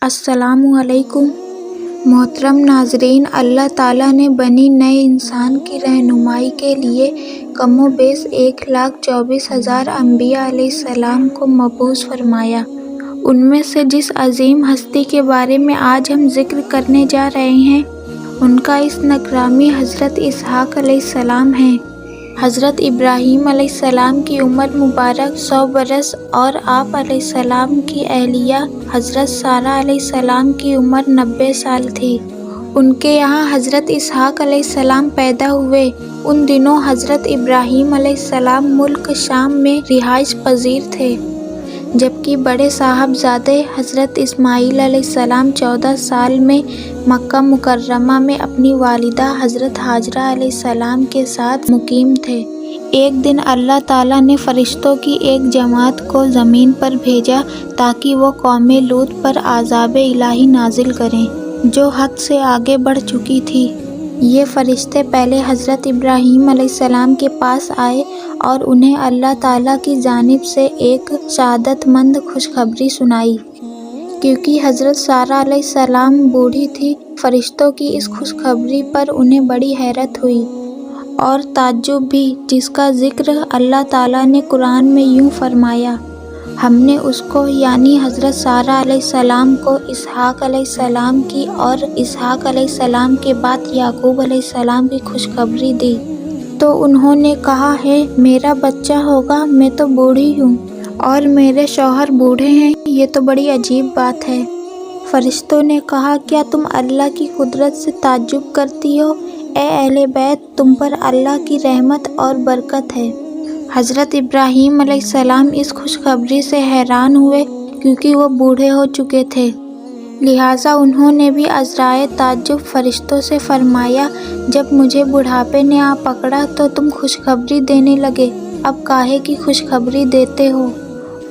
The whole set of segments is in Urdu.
السلام علیکم محترم ناظرین، اللہ تعالیٰ نے بنی نئے انسان کی رہنمائی کے لیے کم و بیش 1,24,000 انبیاء علیہ السلام کو مبعوث فرمایا۔ ان میں سے جس عظیم ہستی کے بارے میں آج ہم ذکر کرنے جا رہے ہیں، ان کا اسم گرامی حضرت اسحاق علیہ السلام ہے۔ حضرت ابراہیم علیہ السلام کی عمر مبارک 100 برس اور آپ علیہ السلام کی اہلیہ حضرت سارہ علیہ السلام کی عمر 90 سال تھی۔ ان کے یہاں حضرت اسحاق علیہ السلام پیدا ہوئے۔ ان دنوں حضرت ابراہیم علیہ السلام ملک شام میں رہائش پذیر تھے، جبکہ بڑے صاحبزادے حضرت اسماعیل علیہ السلام 14 سال میں مکہ مکرمہ میں اپنی والدہ حضرت ہاجرہ علیہ السلام کے ساتھ مقیم تھے۔ ایک دن اللہ تعالیٰ نے فرشتوں کی ایک جماعت کو زمین پر بھیجا تاکہ وہ قوم لوط پر عذاب الہی نازل کریں، جو حد سے آگے بڑھ چکی تھی۔ یہ فرشتے پہلے حضرت ابراہیم علیہ السلام کے پاس آئے اور انہیں اللہ تعالیٰ کی جانب سے ایک سعادت مند خوشخبری سنائی۔ کیونکہ حضرت سارہ علیہ السلام بوڑھی تھی، فرشتوں کی اس خوشخبری پر انہیں بڑی حیرت ہوئی اور تعجب بھی، جس کا ذکر اللہ تعالیٰ نے قرآن میں یوں فرمایا: ہم نے اس کو یعنی حضرت سارہ علیہ السلام کو اسحاق علیہ السلام کی اور اسحاق علیہ السلام کے بعد یعقوب علیہ السلام کی خوشخبری دی۔ تو انہوں نے کہا ہے میرا بچہ ہوگا، میں تو بوڑھی ہوں اور میرے شوہر بوڑھے ہیں، یہ تو بڑی عجیب بات ہے۔ فرشتوں نے کہا کیا تم اللہ کی قدرت سے تعجب کرتی ہو؟ اے اہل بیت، تم پر اللہ کی رحمت اور برکت ہے۔ حضرت ابراہیم علیہ السلام اس خوشخبری سے حیران ہوئے کیونکہ وہ بوڑھے ہو چکے تھے، لہٰذا انہوں نے بھی عذرائے تعجب فرشتوں سے فرمایا جب مجھے بڑھاپے نے آ پکڑا تو تم خوشخبری دینے لگے، اب کاہے کی خوشخبری دیتے ہو؟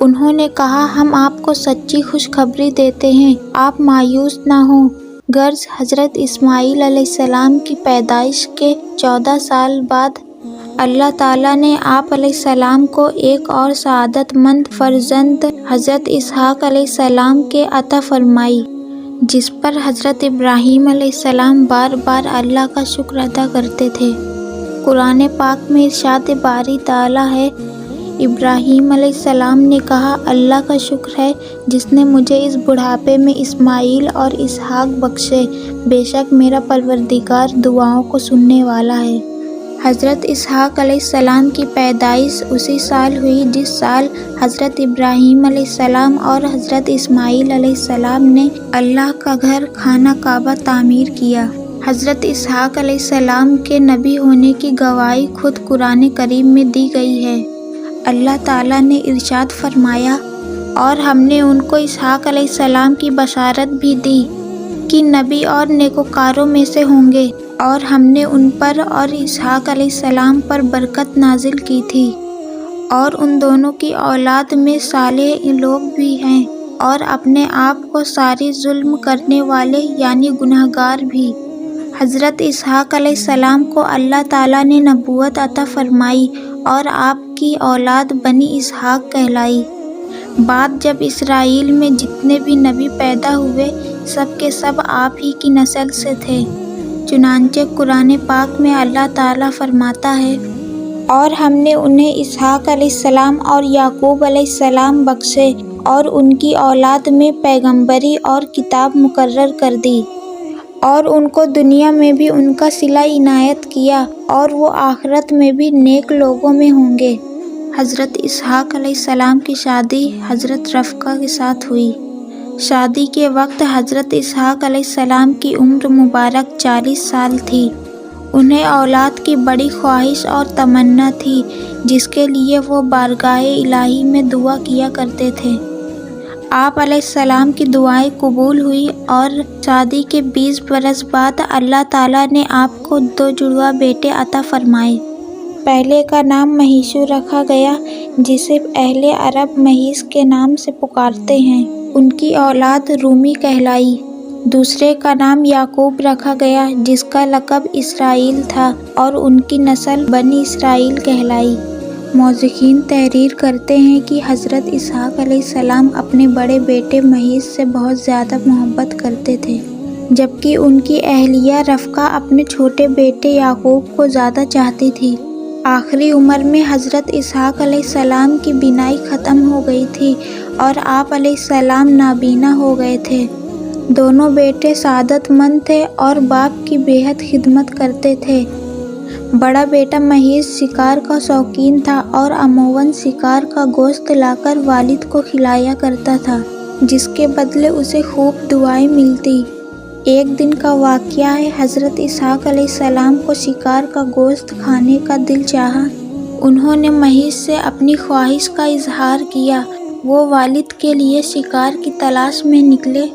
انہوں نے کہا ہم آپ کو سچی خوشخبری دیتے ہیں، آپ مایوس نہ ہوں۔ غرض حضرت اسماعیل علیہ السلام کی پیدائش کے 14 سال بعد اللہ تعالیٰ نے آپ علیہ السلام کو ایک اور سعادت مند فرزند حضرت اسحاق علیہ السلام کے عطا فرمائی، جس پر حضرت ابراہیم علیہ السلام بار بار اللہ کا شکر ادا کرتے تھے۔ قرآن پاک میں ارشاد باری تعالیٰ ہے: ابراہیم علیہ السلام نے کہا اللہ کا شکر ہے جس نے مجھے اس بڑھاپے میں اسماعیل اور اسحاق بخشے، بے شک میرا پروردگار دعاؤں کو سننے والا ہے۔ حضرت اسحاق علیہ السلام کی پیدائش اسی سال ہوئی جس سال حضرت ابراہیم علیہ السلام اور حضرت اسماعیل علیہ السلام نے اللہ کا گھر خانہ کعبہ تعمیر کیا۔ حضرت اسحاق علیہ السلام کے نبی ہونے کی گواہی خود قرآن کریم میں دی گئی ہے۔ اللہ تعالیٰ نے ارشاد فرمایا: اور ہم نے ان کو اسحاق علیہ السلام کی بشارت بھی دی کہ نبی اور نیکوکاروں میں سے ہوں گے، اور ہم نے ان پر اور اسحاق علیہ السلام پر برکت نازل کی تھی، اور ان دونوں کی اولاد میں صالح لوگ بھی ہیں اور اپنے آپ کو ساری ظلم کرنے والے یعنی گنہگار بھی۔ حضرت اسحاق علیہ السلام کو اللہ تعالیٰ نے نبوت عطا فرمائی اور آپ کی اولاد بنی اسحاق کہلائی۔ بعد جب اسرائیل میں جتنے بھی نبی پیدا ہوئے سب کے سب آپ ہی کی نسل سے تھے۔ چنانچہ قرآن پاک میں اللہ تعالیٰ فرماتا ہے: اور ہم نے انہیں اسحاق علیہ السلام اور یعقوب علیہ السلام بخشے اور ان کی اولاد میں پیغمبری اور کتاب مقرر کر دی، اور ان کو دنیا میں بھی ان کا صلہ عنایت کیا، اور وہ آخرت میں بھی نیک لوگوں میں ہوں گے۔ حضرت اسحاق علیہ السلام کی شادی حضرت رفقہ کے ساتھ ہوئی۔ شادی کے وقت حضرت اسحاق علیہ السلام کی عمر مبارک 40 سال تھی۔ انہیں اولاد کی بڑی خواہش اور تمنا تھی، جس کے لیے وہ بارگاہ الہی میں دعا کیا کرتے تھے۔ آپ علیہ السلام کی دعائیں قبول ہوئی اور شادی کے 20 برس بعد اللہ تعالیٰ نے آپ کو 2 جڑواں بیٹے عطا فرمائے۔ پہلے کا نام مہیشو رکھا گیا، جسے اہل عرب مہیش کے نام سے پکارتے ہیں، ان کی اولاد رومی کہلائی۔ دوسرے کا نام یعقوب رکھا گیا، جس کا لقب اسرائیل تھا، اور ان کی نسل بنی اسرائیل کہلائی۔ مؤرخین تحریر کرتے ہیں کہ حضرت اسحاق علیہ السلام اپنے بڑے بیٹے مہیز سے بہت زیادہ محبت کرتے تھے، جبکہ ان کی اہلیہ رفقہ اپنے چھوٹے بیٹے یعقوب کو زیادہ چاہتی تھی۔ آخری عمر میں حضرت اسحاق علیہ السلام کی بینائی ختم ہو گئی تھی اور آپ علیہ السلام نابینا ہو گئے تھے۔ دونوں بیٹے سعادت مند تھے اور باپ کی بے حد خدمت کرتے تھے۔ بڑا بیٹا مہیز شکار کا شوقین تھا اور عموماً شکار کا گوشت لا کر والد کو کھلایا کرتا تھا، جس کے بدلے اسے خوب دعائیں ملتی۔ ایک دن کا واقعہ ہے، حضرت اسحاق علیہ السلام کو شکار کا گوشت کھانے کا دل چاہا۔ انہوں نے مہیز سے اپنی خواہش کا اظہار کیا۔ وہ والد کے لیے شکار کی تلاش میں نکلے۔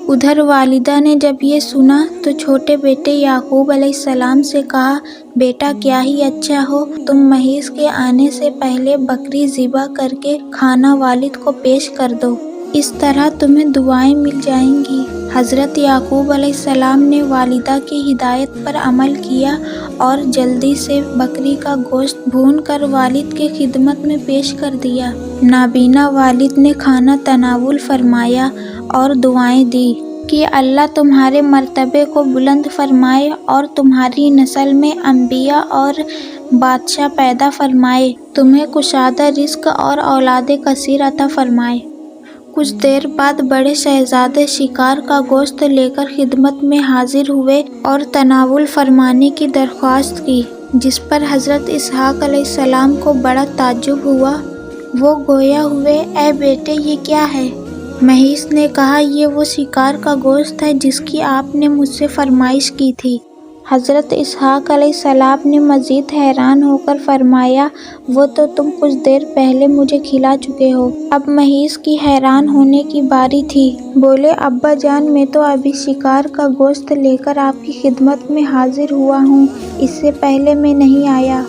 ادھر والدہ نے جب یہ سنا تو چھوٹے بیٹے یعقوب علیہ السلام سے کہا، بیٹا کیا ہی اچھا ہو، تم مہیز کے آنے سے پہلے بکری ذبح کر کے کھانا والد کو پیش کر دو، اس طرح تمہیں دعائیں مل جائیں گی۔ حضرت یعقوب علیہ السلام نے والدہ کی ہدایت پر عمل کیا اور جلدی سے بکری کا گوشت بھون کر والد کی خدمت میں پیش کر دیا۔ نابینا والد نے کھانا تناول فرمایا اور دعائیں دی کہ اللہ تمہارے مرتبے کو بلند فرمائے اور تمہاری نسل میں انبیاء اور بادشاہ پیدا فرمائے، تمہیں کشادہ رزق اور اولاد کثیر عطا فرمائے۔ کچھ دیر بعد بڑے شہزادے شکار کا گوشت لے کر خدمت میں حاضر ہوئے اور تناول فرمانے کی درخواست کی، جس پر حضرت اسحاق علیہ السلام کو بڑا تعجب ہوا۔ وہ گویا ہوئے، اے بیٹے یہ کیا ہے؟ مہیز نے کہا، یہ وہ شکار کا گوشت ہے جس کی آپ نے مجھ سے فرمائش کی تھی۔ حضرت اسحاق علیہ السلام نے مزید حیران ہو کر فرمایا، وہ تو تم کچھ دیر پہلے مجھے کھلا چکے ہو۔ اب مہیز کی حیران ہونے کی باری تھی۔ بولے، ابا جان میں تو ابھی شکار کا گوشت لے کر آپ کی خدمت میں حاضر ہوا ہوں، اس سے پہلے میں نہیں آیا۔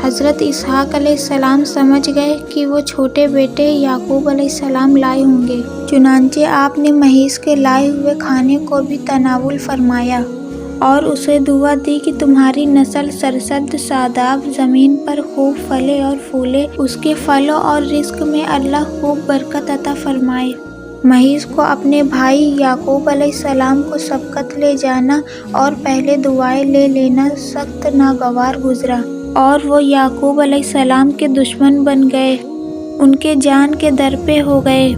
حضرت اسحاق علیہ السلام سمجھ گئے کہ وہ چھوٹے بیٹے یعقوب علیہ السلام لائے ہوں گے، چنانچہ آپ نے مہیز کے لائے ہوئے کھانے کو بھی تناول فرمایا اور اسے دعا دی کہ تمہاری نسل سرسبز شاداب زمین پر خوب پھلے اور پھولے، اس کے پھلوں اور رزق میں اللہ خوب برکت عطا فرمائے۔ مہیز کو اپنے بھائی یعقوب علیہ السلام کو سبقت لے جانا اور پہلے دعائیں لے لینا سخت ناگوار گزرا اور وہ یعقوب علیہ السلام کے دشمن بن گئے، ان کے جان کے در پہ ہو گئے۔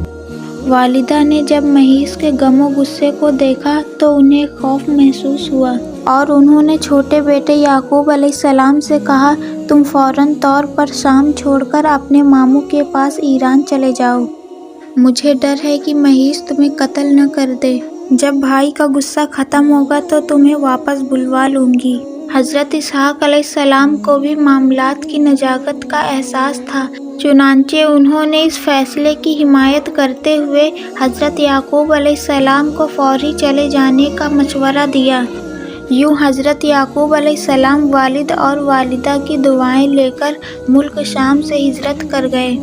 والدہ نے جب مہیز کے غم و غصے کو دیکھا تو انہیں خوف محسوس ہوا اور انہوں نے چھوٹے بیٹے یعقوب علیہ السلام سے کہا، تم فوراً طور پر شام چھوڑ کر اپنے ماموں کے پاس ایران چلے جاؤ، مجھے ڈر ہے کہ مہیز تمہیں قتل نہ کر دے۔ جب بھائی کا غصہ ختم ہوگا تو تمہیں واپس بلوا لوں گی۔ حضرت اسحاق علیہ السلام کو بھی معاملات کی نزاکت کا احساس تھا، چنانچہ انہوں نے اس فیصلے کی حمایت کرتے ہوئے حضرت یعقوب علیہ السلام کو فوری چلے جانے کا مشورہ دیا۔ یوں حضرت یعقوب علیہ السلام والد اور والدہ کی دعائیں لے کر ملک شام سے ہجرت کر گئے۔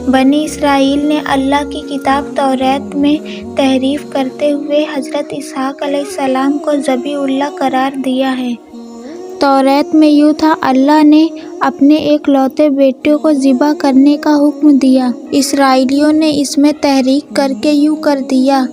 بنی اسرائیل نے اللہ کی کتاب توریت میں تحریف کرتے ہوئے حضرت اسحاق علیہ السلام کو ذبیح اللہ قرار دیا ہے۔ توریت میں یوں تھا، اللہ نے اپنے ایک لوتے بیٹے کو ذبح کرنے کا حکم دیا۔ اسرائیلیوں نے اس میں تحریک کر کے یوں کر دیا،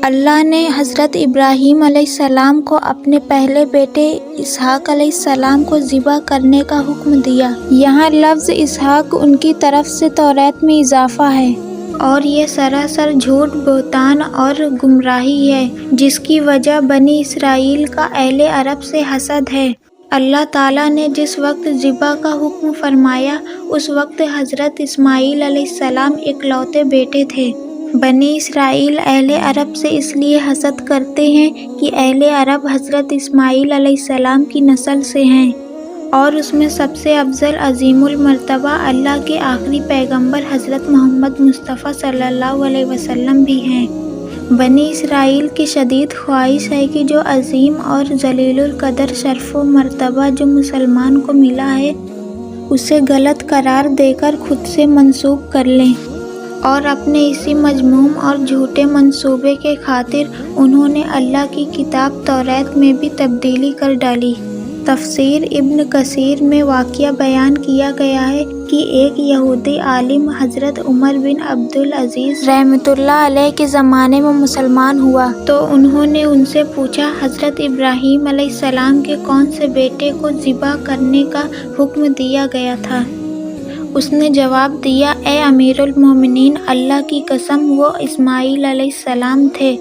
اللہ نے حضرت ابراہیم علیہ السلام کو اپنے پہلے بیٹے اسحاق علیہ السلام کو ذبح کرنے کا حکم دیا۔ یہاں لفظ اسحاق ان کی طرف سے توریت میں اضافہ ہے اور یہ سراسر جھوٹ، بہتان اور گمراہی ہے، جس کی وجہ بنی اسرائیل کا اہل عرب سے حسد ہے۔ اللہ تعالیٰ نے جس وقت ذبح کا حکم فرمایا اس وقت حضرت اسماعیل علیہ السلام اکلوتے بیٹے تھے۔ بنی اسرائیل اہل عرب سے اس لیے حسد کرتے ہیں کہ اہل عرب حضرت اسماعیل علیہ السلام کی نسل سے ہیں اور اس میں سب سے افضل عظیم المرتبہ اللہ کے آخری پیغمبر حضرت محمد مصطفیٰ صلی اللہ علیہ وسلم بھی ہیں۔ بنی اسرائیل کی شدید خواہش ہے کہ جو عظیم اور ذلیل القدر شرف و مرتبہ جو مسلمان کو ملا ہے اسے غلط قرار دے کر خود سے منسوب کر لیں، اور اپنے اسی مذموم اور جھوٹے منصوبے کے خاطر انہوں نے اللہ کی کتاب توریت میں بھی تبدیلی کر ڈالی۔ تفسیر ابن کثیر میں واقعہ بیان کیا گیا ہے کہ ایک یہودی عالم حضرت عمر بن عبدالعزیز رحمۃ اللہ علیہ کے زمانے میں مسلمان ہوا تو انہوں نے ان سے پوچھا، حضرت ابراہیم علیہ السلام کے کون سے بیٹے کو ذبح کرنے کا حکم دیا گیا تھا؟ اس نے جواب دیا، اے امیر المومنین، اللہ کی قسم وہ اسماعیل علیہ السلام تھے،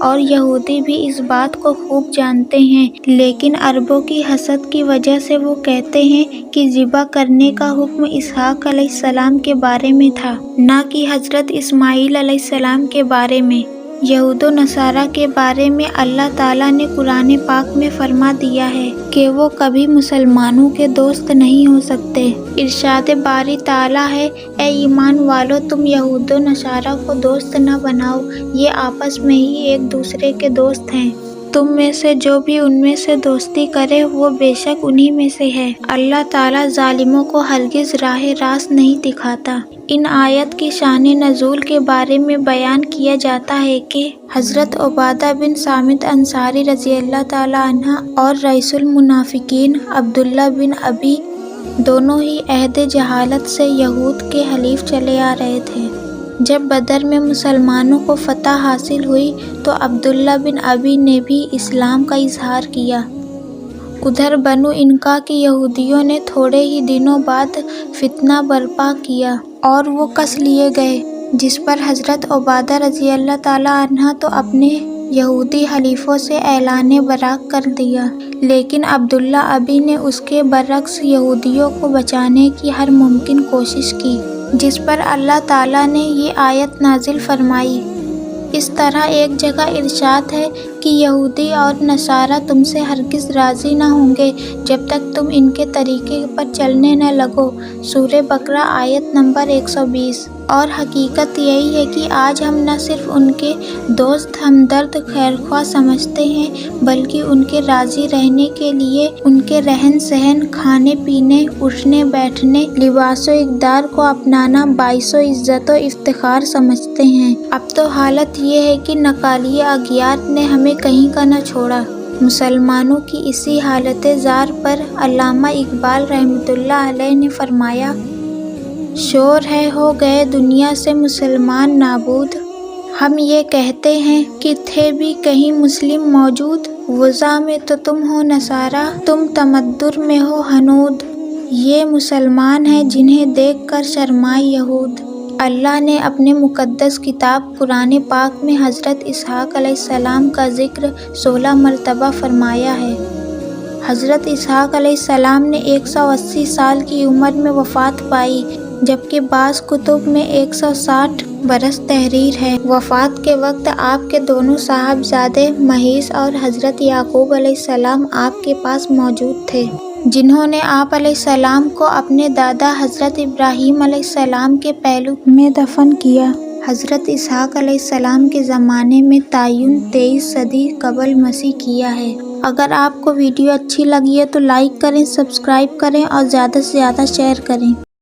اور یہودی بھی اس بات کو خوب جانتے ہیں، لیکن عربوں کی حسد کی وجہ سے وہ کہتے ہیں کہ ذبح کرنے کا حکم اسحاق علیہ السلام کے بارے میں تھا، نہ کہ حضرت اسماعیل علیہ السلام کے بارے میں۔ یہود و نصارہ کے بارے میں اللہ تعالیٰ نے قرآن پاک میں فرما دیا ہے کہ وہ کبھی مسلمانوں کے دوست نہیں ہو سکتے۔ ارشاد باری تعالیٰ ہے، اے ایمان والو، تم یہود و نصارہ کو دوست نہ بناؤ، یہ آپس میں ہی ایک دوسرے کے دوست ہیں۔ تم میں سے جو بھی ان میں سے دوستی کرے وہ بے شک انہی میں سے ہے۔ اللہ تعالیٰ ظالموں کو ہرگز راہ راست نہیں دکھاتا۔ ان آیت کی شان نزول کے بارے میں بیان کیا جاتا ہے کہ حضرت عبادہ بن صامت انصاری رضی اللہ تعالیٰ عنہ اور رئیس المنافقین عبداللہ بن ابی دونوں ہی عہد جہالت سے یہود کے حلیف چلے آ رہے تھے۔ جب بدر میں مسلمانوں کو فتح حاصل ہوئی تو عبداللہ بن ابی نے بھی اسلام کا اظہار کیا۔ ادھر بنو انقا کے یہودیوں نے تھوڑے ہی دنوں بعد فتنہ برپا کیا اور وہ کس لیے گئے، جس پر حضرت عبادہ رضی اللہ تعالیٰ عنہ تو اپنے یہودی حلیفوں سے اعلان براءت کر دیا، لیکن عبداللہ ابی نے اس کے برعکس یہودیوں کو بچانے کی ہر ممکن کوشش کی، جس پر اللہ تعالیٰ نے یہ آیت نازل فرمائی۔ اس طرح ایک جگہ ارشاد ہے کہ یہودی اور نصارہ تم سے ہرگز راضی نہ ہوں گے جب تک تم ان کے طریقے پر چلنے نہ لگو، سورہ بقرہ آیت نمبر 120۔ اور حقیقت یہی ہے کہ آج ہم نہ صرف ان کے دوست ہمدرد خیرخواہ سمجھتے ہیں بلکہ ان کے راضی رہنے کے لیے ان کے رہن سہن، کھانے پینے، اٹھنے بیٹھنے، لباس و اقدار کو اپنانا باعث و عزت و افتخار سمجھتے ہیں۔ اب تو حالت یہ ہے کہ نقالیہ اغیار نے ہمیں کہیں کا نہ چھوڑا۔ مسلمانوں کی اسی حالت زار پر علامہ اقبال رحمۃ اللہ علیہ نے فرمایا، شور ہے ہو گئے دنیا سے مسلمان نابود، ہم یہ کہتے ہیں کہ تھے بھی کہیں مسلم موجود، وضع میں تو تم ہو نصارہ، تم تمدر میں ہو ہنود، یہ مسلمان ہیں جنہیں دیکھ کر شرمائے یہود۔ اللہ نے اپنے مقدس کتاب قرآن پاک میں حضرت اسحاق علیہ السلام کا ذکر 16 مرتبہ فرمایا ہے۔ حضرت اسحاق علیہ السلام نے 180 سال کی عمر میں وفات پائی، جبکہ بعض کتب میں 160 برس تحریر ہے۔ وفات کے وقت آپ کے دونوں صاحبزادے محیص اور حضرت یعقوب علیہ السلام آپ کے پاس موجود تھے، جنہوں نے آپ علیہ السلام کو اپنے دادا حضرت ابراہیم علیہ السلام کے پہلو میں دفن کیا۔ حضرت اسحاق علیہ السلام کے زمانے میں تعین 23 صدی قبل مسیح کیا ہے۔ اگر آپ کو ویڈیو اچھی لگی ہے تو لائک کریں، سبسکرائب کریں اور زیادہ سے زیادہ شیئر کریں۔